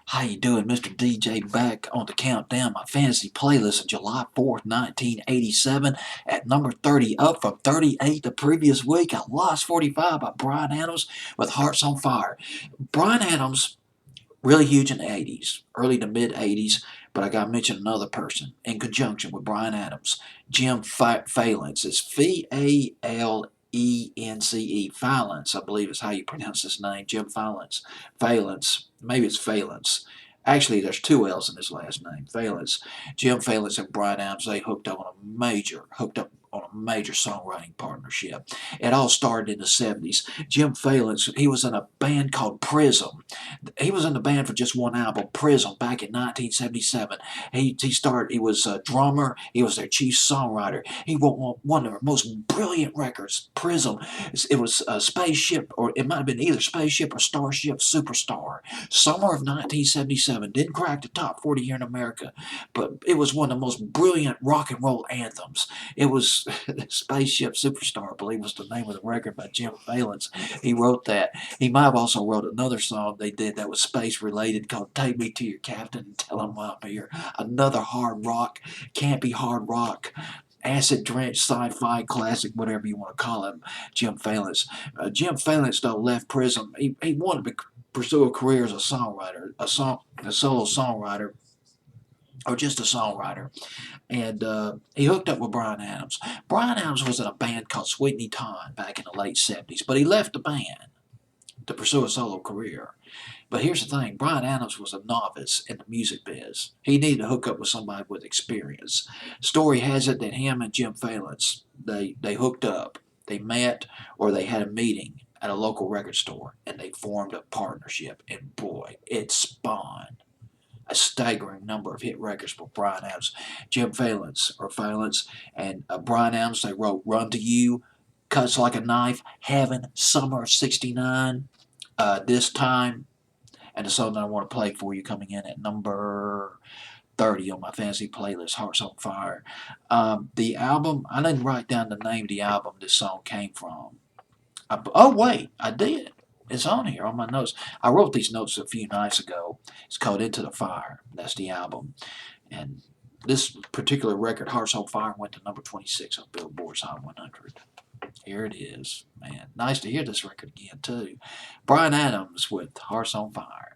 How you doing, Mr. DJ? Back on the countdown, my fantasy playlist of July 4th, 1987 at number 30, up from 38 the previous week. I lost 45 by Bryan Adams with Hearts on Fire. Bryan Adams, really huge in the 80s, early to mid 80s, but I got to mention another person in conjunction with Bryan Adams, Jim Valence. It's Valence, Valence, I believe is how you pronounce his name, Jim Valence. Valence, maybe it's Valence. Actually, there's two L's in his last name, Valence. Jim Valence and Bryan Adams, they hooked up on a major songwriting partnership. It all started in the 70s. Jim Valence, he was in a band called Prism. He was in the band for just one album, Prism, back in 1977. He was a drummer. He was their chief songwriter. He wrote one of their most brilliant records, Prism. It was a Spaceship, or it might have been either Spaceship or Starship Superstar. Summer of 1977. Didn't crack the top 40 here in America, but it was one of the most brilliant rock and roll anthems. It was Spaceship Superstar, I believe was the name of the record by Jim Valence. He wrote that. He might have also wrote another song they did that was space related called Take Me to Your Captain and Tell Him I'm Here. Another hard rock, campy hard rock, acid drenched sci-fi classic, whatever you want to call him, Jim Valence. Jim Valence, though, left Prism. He wanted to pursue a career as a songwriter, a solo songwriter, or just a songwriter. And he hooked up with Bryan Adams. Bryan Adams was in a band called Sweetney Todd back in the late 70s, but he left the band to pursue a solo career. But here's the thing, Bryan Adams was a novice in the music biz. He needed to hook up with somebody with experience. Story has it that him and Jim Valence, they hooked up. They met or they had a meeting at a local record store and they formed a partnership. And boy, it spawned a staggering number of hit records with Bryan Adams. Jim Valence, and Bryan Adams, they wrote Run to You, Cuts Like a Knife, Heaven, Summer of '69, This Time, and the song that I want to play for you coming in at number 30 on my fantasy playlist, Hearts on Fire. The album, I didn't write down the name of the album this song came from. Oh, wait, I did. It's on here on my notes. I wrote these notes a few nights ago. It's called Into the Fire. That's the album. And this particular record, Hearts on Fire, went to number 26 on Billboard's Hot 100. Here it is. Man, nice to hear this record again, too. Bryan Adams with Hearts on Fire.